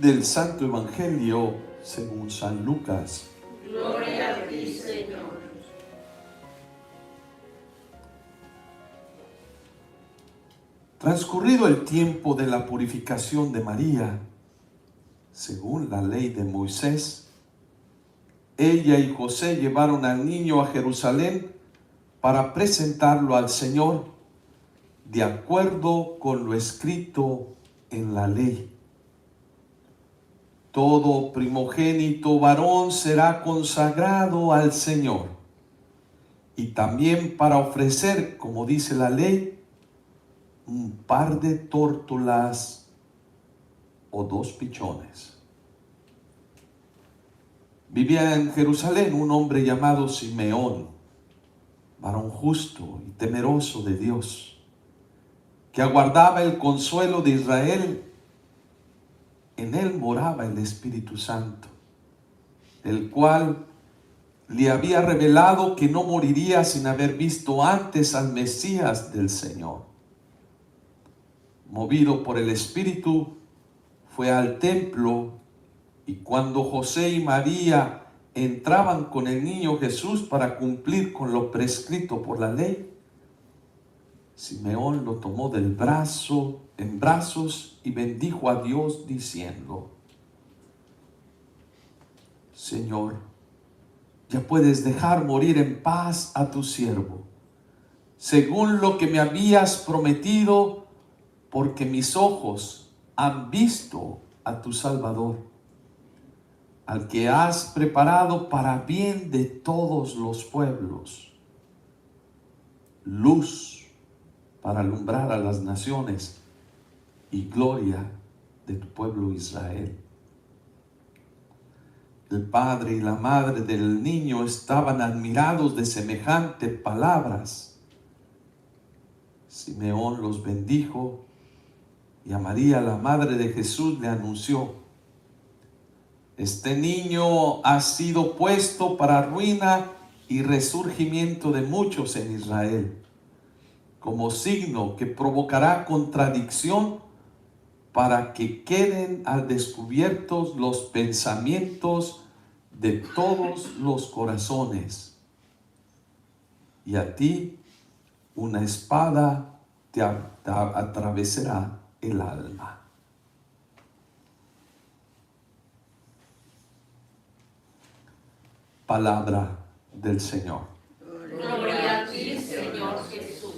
Del Santo Evangelio según San Lucas. Gloria a ti, Señor. Transcurrido el tiempo de la purificación de María, según la ley de Moisés, ella y José llevaron al niño a Jerusalén para presentarlo al Señor, de acuerdo con lo escrito en la ley. Todo primogénito varón será consagrado al Señor, y también para ofrecer, como dice la ley, un par de tórtolas o 2 pichones. Vivía en Jerusalén un hombre llamado Simeón, varón justo y temeroso de Dios, que aguardaba el consuelo de Israel. En él moraba el Espíritu Santo, el cual le había revelado que no moriría sin haber visto antes al Mesías del Señor. Movido por el Espíritu, fue al templo, y cuando José y María entraban con el niño Jesús para cumplir con lo prescrito por la ley, Simeón lo tomó en brazos y bendijo a Dios diciendo: Señor, ya puedes dejar morir en paz a tu siervo, según lo que me habías prometido, porque mis ojos han visto a tu Salvador, al que has preparado para bien de todos los pueblos, luz para alumbrar a las naciones y gloria de tu pueblo Israel. El padre y la madre del niño estaban admirados de semejantes palabras. Simeón los bendijo, y a María, la madre de Jesús, le anunció: este niño ha sido puesto para ruina y resurgimiento de muchos en Israel, como signo que provocará contradicción, para que queden al descubierto los pensamientos de todos los corazones. Y a ti una espada te atravesará el alma. Palabra del Señor. Gloria a ti, Señor Jesús.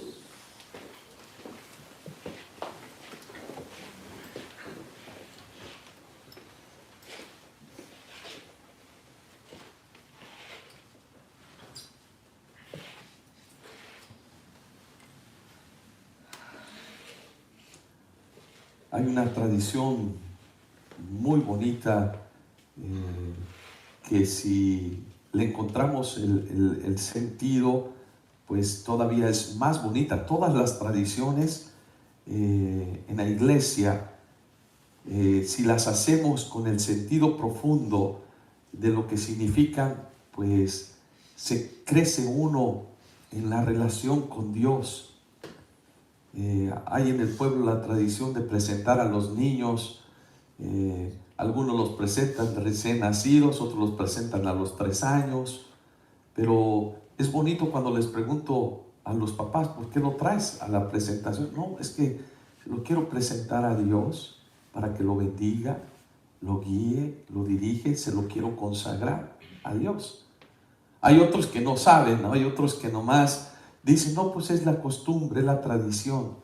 Hay una tradición muy bonita que si le encontramos el sentido, pues todavía es más bonita. Todas las tradiciones en la iglesia, si las hacemos con el sentido profundo de lo que significan, pues se crece uno en la relación con Dios. Hay en el pueblo la tradición de presentar a los niños. Algunos los presentan recién nacidos, otros los presentan a los 3 años. Pero es bonito cuando les pregunto a los papás: ¿por qué lo traes a la presentación? No, es que lo quiero presentar a Dios para que lo bendiga, lo guíe, lo dirige, se lo quiero consagrar a Dios. Hay otros que no saben, ¿no? Hay otros que nomás dicen: no, pues es la costumbre, es la tradición.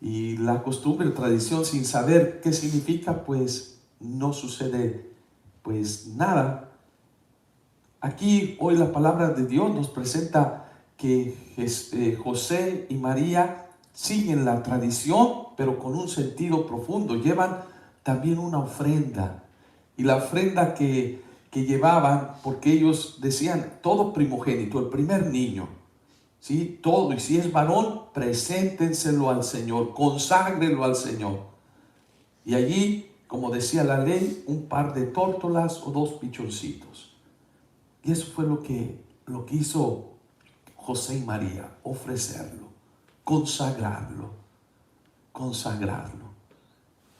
Y la costumbre, la tradición, sin saber qué significa, pues no sucede pues nada. Aquí hoy la palabra de Dios nos presenta que José y María siguen la tradición, pero con un sentido profundo. Llevan también una ofrenda. Y la ofrenda que llevaban, porque ellos decían: todo primogénito, el primer niño, ¿sí? Todo, y si es varón, preséntenselo al Señor, conságrelo al Señor. Y allí, como decía la ley, un par de tórtolas o 2 pichoncitos. Y eso fue lo que hizo José y María: ofrecerlo, consagrarlo.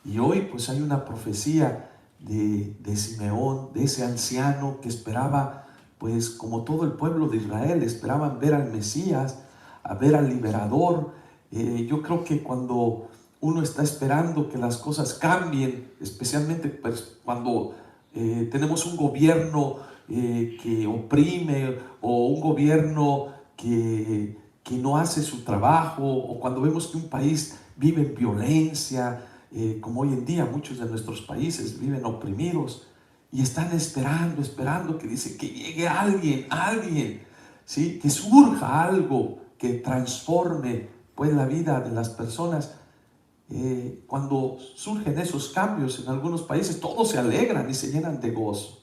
Y hoy pues hay una profecía de Simeón, de ese anciano que esperaba, pues como todo el pueblo de Israel, esperaban ver al Mesías, a ver al liberador. Yo creo que cuando uno está esperando que las cosas cambien, especialmente pues, cuando tenemos un gobierno que oprime, o un gobierno que no hace su trabajo, o cuando vemos que un país vive en violencia, como hoy en día muchos de nuestros países viven oprimidos y están esperando que dice que llegue alguien, ¿sí? Que surja algo que transforme pues la vida de las personas. Cuando surgen esos cambios en algunos países, todos se alegran y se llenan de gozo.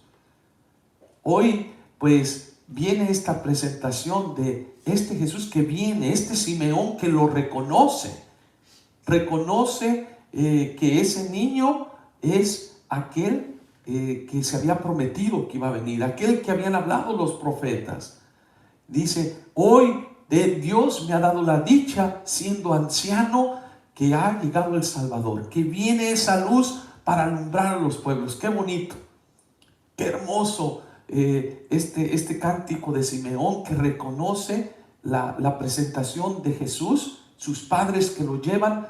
Hoy pues viene esta presentación de este Jesús que viene, este Simeón que lo reconoce que ese niño es aquel que se había prometido que iba a venir, aquel que habían hablado los profetas. Dice, hoy Dios me ha dado la dicha, siendo anciano, que ha llegado el Salvador, que viene esa luz para alumbrar a los pueblos. Qué bonito, qué hermoso este cántico de Simeón que reconoce la presentación de Jesús, sus padres que lo llevan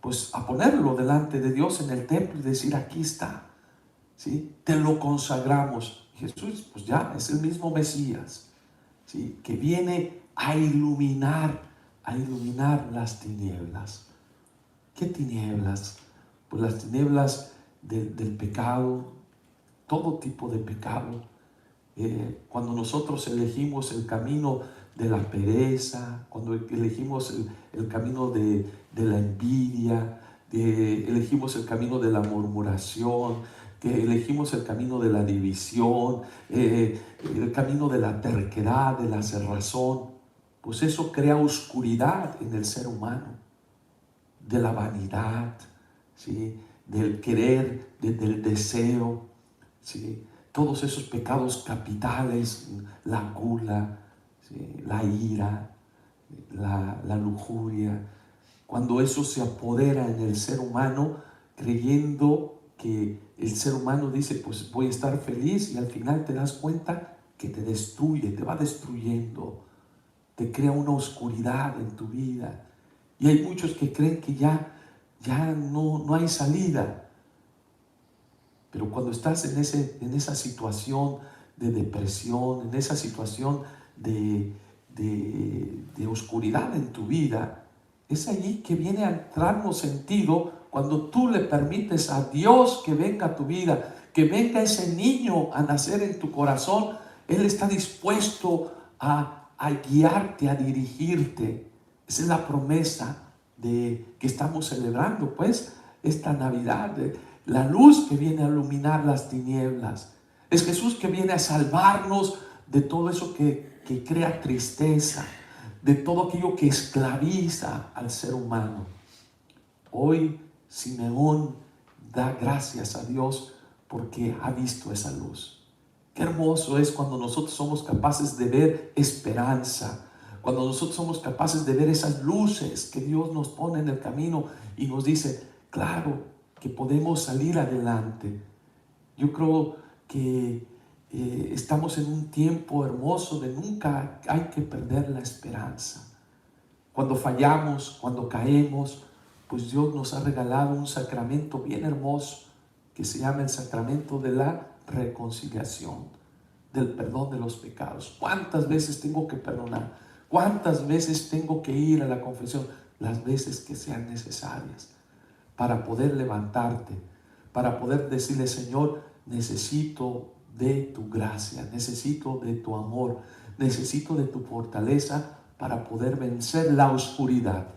pues a ponerlo delante de Dios en el templo y decir, aquí está, ¿sí? Te lo consagramos. Jesús pues ya es el mismo Mesías, ¿sí? Que viene a iluminar las tinieblas. ¿Qué tinieblas? Pues las tinieblas del pecado, todo tipo de pecado. Cuando nosotros elegimos el camino de la pereza, cuando elegimos el camino de la envidia, elegimos el camino de la murmuración, que elegimos el camino de la división, el camino de la terquedad, de la cerrazón, pues eso crea oscuridad en el ser humano, de la vanidad, ¿sí? Del querer, del deseo, ¿sí? Todos esos pecados capitales, la gula, ¿sí? La ira, la lujuria, cuando eso se apodera en el ser humano, creyendo que el ser humano dice, pues voy a estar feliz, y al final te das cuenta que te destruye, te va destruyendo, te crea una oscuridad en tu vida. Y hay muchos que creen que ya no hay salida. Pero cuando estás en esa situación de depresión, en esa situación de oscuridad en tu vida, es allí que viene a entrarnos sentido cuando tú le permites a Dios que venga a tu vida, que venga ese niño a nacer en tu corazón. Él está dispuesto a guiarte, a dirigirte. Esa es la promesa que estamos celebrando, pues, esta Navidad. La luz que viene a iluminar las tinieblas. Es Jesús que viene a salvarnos de todo eso que crea tristeza, de todo aquello que esclaviza al ser humano. Hoy Simeón da gracias a Dios porque ha visto esa luz. Qué hermoso es cuando nosotros somos capaces de ver esperanza, cuando nosotros somos capaces de ver esas luces que Dios nos pone en el camino y nos dice, claro, que podemos salir adelante. Yo creo que estamos en un tiempo hermoso de nunca hay que perder la esperanza. Cuando fallamos, cuando caemos, pues Dios nos ha regalado un sacramento bien hermoso que se llama el sacramento de la reconciliación, del perdón de los pecados. ¿Cuántas veces tengo que perdonar? ¿Cuántas veces tengo que ir a la confesión? Las veces que sean necesarias, para poder levantarte, para poder decirle, Señor, necesito de tu gracia, necesito de tu amor, necesito de tu fortaleza para poder vencer la oscuridad,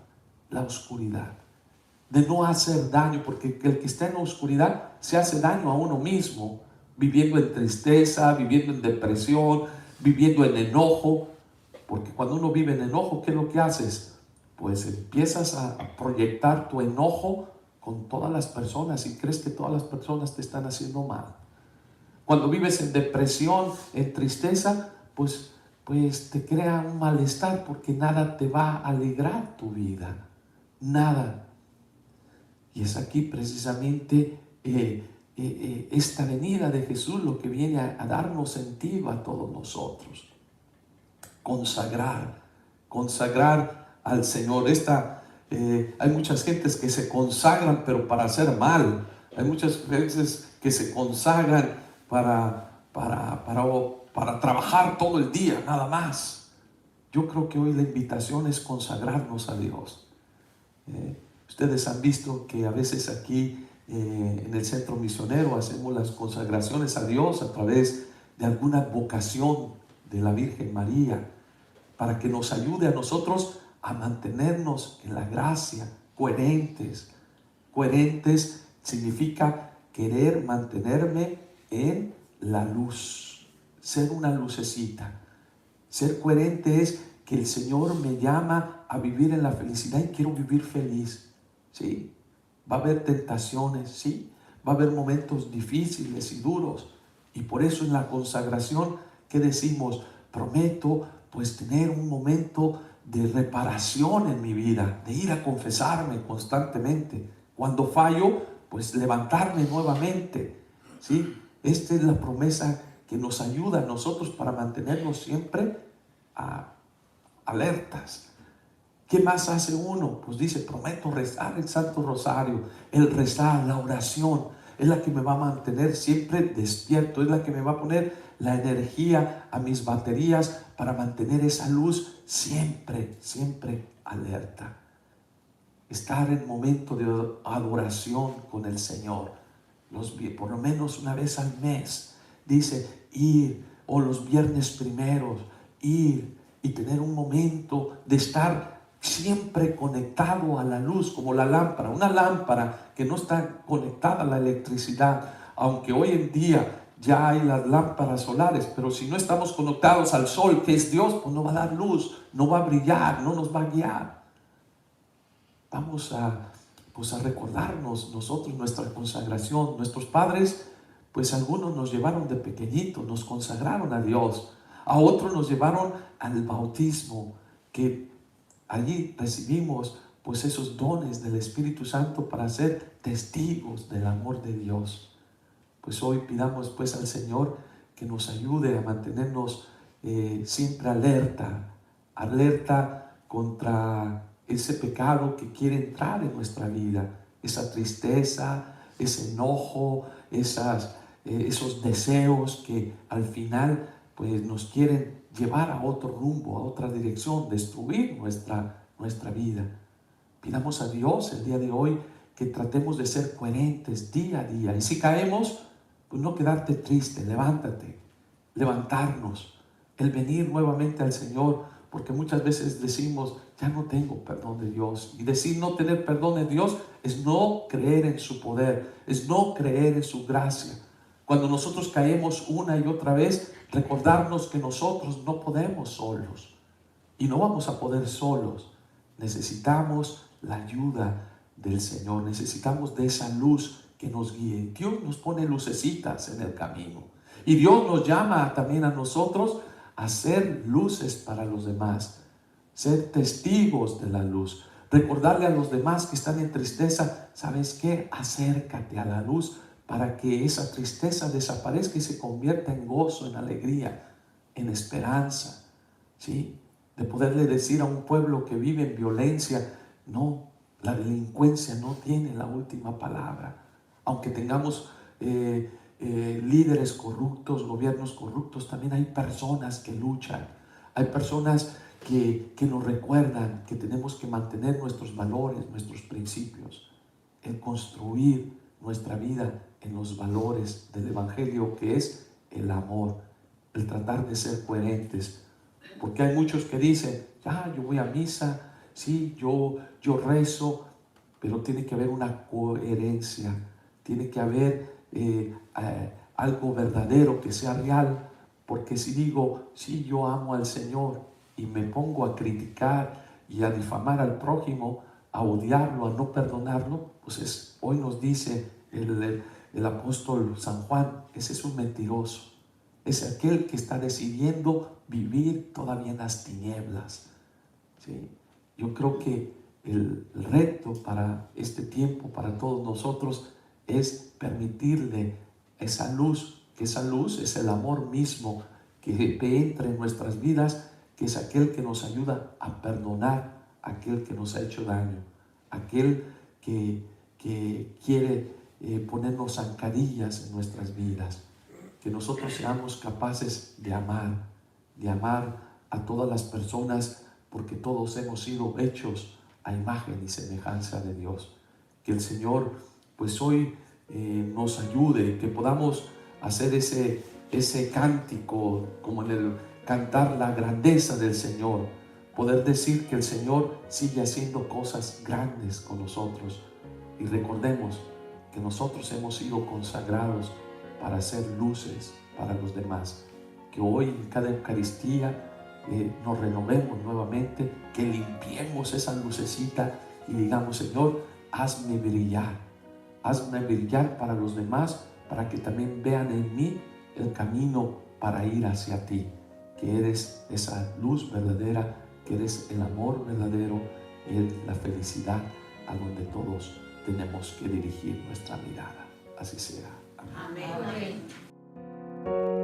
de no hacer daño, porque el que está en la oscuridad se hace daño a uno mismo, viviendo en tristeza, viviendo en depresión, viviendo en enojo, porque cuando uno vive en enojo, ¿qué es lo que haces? Pues empiezas a proyectar tu enojo con todas las personas y crees que todas las personas te están haciendo mal. Cuando vives en depresión, en tristeza, pues te crea un malestar porque nada te va a alegrar tu vida, nada. Y es aquí precisamente esta venida de Jesús lo que viene a darnos sentido a todos nosotros. Consagrar al Señor. Hay muchas gentes que se consagran pero para hacer mal. Hay muchas veces que se consagran para trabajar todo el día, nada más. Yo creo que hoy la invitación es consagrarnos a Dios. Ustedes han visto que a veces aquí en el centro misionero hacemos las consagraciones a Dios a través de alguna vocación de la Virgen María, para que nos ayude a nosotros a mantenernos en la gracia, coherentes. Coherentes significa querer mantenerme en la luz, ser una lucecita. Ser coherente es que el Señor me llama a vivir en la felicidad y quiero vivir feliz, ¿sí? Va a haber tentaciones, ¿sí? Va a haber momentos difíciles y duros. Y por eso en la consagración, ¿qué decimos? Prometo pues tener un momento de reparación en mi vida, de ir a confesarme constantemente. Cuando fallo, pues levantarme nuevamente, ¿sí? Esta es la promesa que nos ayuda a nosotros para mantenernos siempre alertas. ¿Qué más hace uno? Pues dice, prometo rezar el Santo Rosario. El rezar, la oración, es la que me va a mantener siempre despierto, es la que me va a poner la energía a mis baterías para mantener esa luz siempre, siempre alerta. Estar en momento de adoración con el Señor, por lo menos una vez al mes, dice ir, o los viernes primeros, ir y tener un momento de estar siempre conectado a la luz, como la lámpara. Una lámpara que no está conectada a la electricidad, aunque hoy en día ya hay las lámparas solares, pero si no estamos conectados al sol, que es Dios, pues no va a dar luz, no va a brillar, no nos va a guiar. Vamos a recordarnos nosotros nuestra consagración. Nuestros padres, pues algunos nos llevaron de pequeñitos, nos consagraron a Dios. A otros nos llevaron al bautismo, que allí recibimos pues esos dones del Espíritu Santo para ser testigos del amor de Dios. Pues hoy pidamos pues al Señor que nos ayude a mantenernos siempre alerta contra ese pecado que quiere entrar en nuestra vida, esa tristeza, ese enojo, esos deseos que al final pues nos quieren llevar a otro rumbo, a otra dirección, destruir nuestra vida. Pidamos a Dios el día de hoy que tratemos de ser coherentes día a día. Y si caemos, pues no quedarte triste, levantarnos, el venir nuevamente al Señor, porque muchas veces decimos, ya no tengo perdón de Dios. Y decir no tener perdón de Dios es no creer en su poder, es no creer en su gracia. Cuando nosotros caemos una y otra vez, recordarnos que nosotros no podemos solos y no vamos a poder solos. Necesitamos la ayuda del Señor, necesitamos de esa luz que nos guíe. Dios nos pone lucecitas en el camino y Dios nos llama también a nosotros a ser luces para los demás, ser testigos de la luz, recordarle a los demás que están en tristeza, ¿sabes qué? Acércate a la luz para que esa tristeza desaparezca y se convierta en gozo, en alegría, en esperanza, ¿sí? De poderle decir a un pueblo que vive en violencia, no, la delincuencia no tiene la última palabra. Aunque tengamos líderes corruptos, gobiernos corruptos, también hay personas que luchan, hay personas que nos recuerdan que tenemos que mantener nuestros valores, nuestros principios, el construir nuestra vida en los valores del Evangelio, que es el amor, el tratar de ser coherentes. Porque hay muchos que dicen, yo voy a misa, sí, yo rezo, pero tiene que haber una coherencia, tiene que haber algo verdadero, que sea real. Porque si digo, sí, yo amo al Señor y me pongo a criticar y a difamar al prójimo, a odiarlo, a no perdonarlo, pues hoy nos dice el apóstol San Juan, ese es un mentiroso, es aquel que está decidiendo vivir todavía en las tinieblas, ¿sí? Yo creo que el reto para este tiempo, para todos nosotros, es permitirle esa luz, que esa luz es el amor mismo que entra en nuestras vidas, que es aquel que nos ayuda a perdonar a aquel que nos ha hecho daño, aquel que quiere ponernos zancadillas en nuestras vidas, que nosotros seamos capaces de amar a todas las personas, porque todos hemos sido hechos a imagen y semejanza de Dios. Que el Señor pues hoy nos ayude, que podamos hacer ese cántico, como en el cantar la grandeza del Señor, poder decir que el Señor sigue haciendo cosas grandes con nosotros. Y recordemos que nosotros hemos sido consagrados para hacer luces para los demás. Que hoy en cada Eucaristía nos renovemos nuevamente, que limpiemos esa lucecita y digamos: Señor, hazme brillar para los demás, para que también vean en mí el camino para ir hacia ti, que eres esa luz verdadera, que eres el amor verdadero y la felicidad a donde todos tenemos que dirigir nuestra mirada. Así sea. Amén. Amén.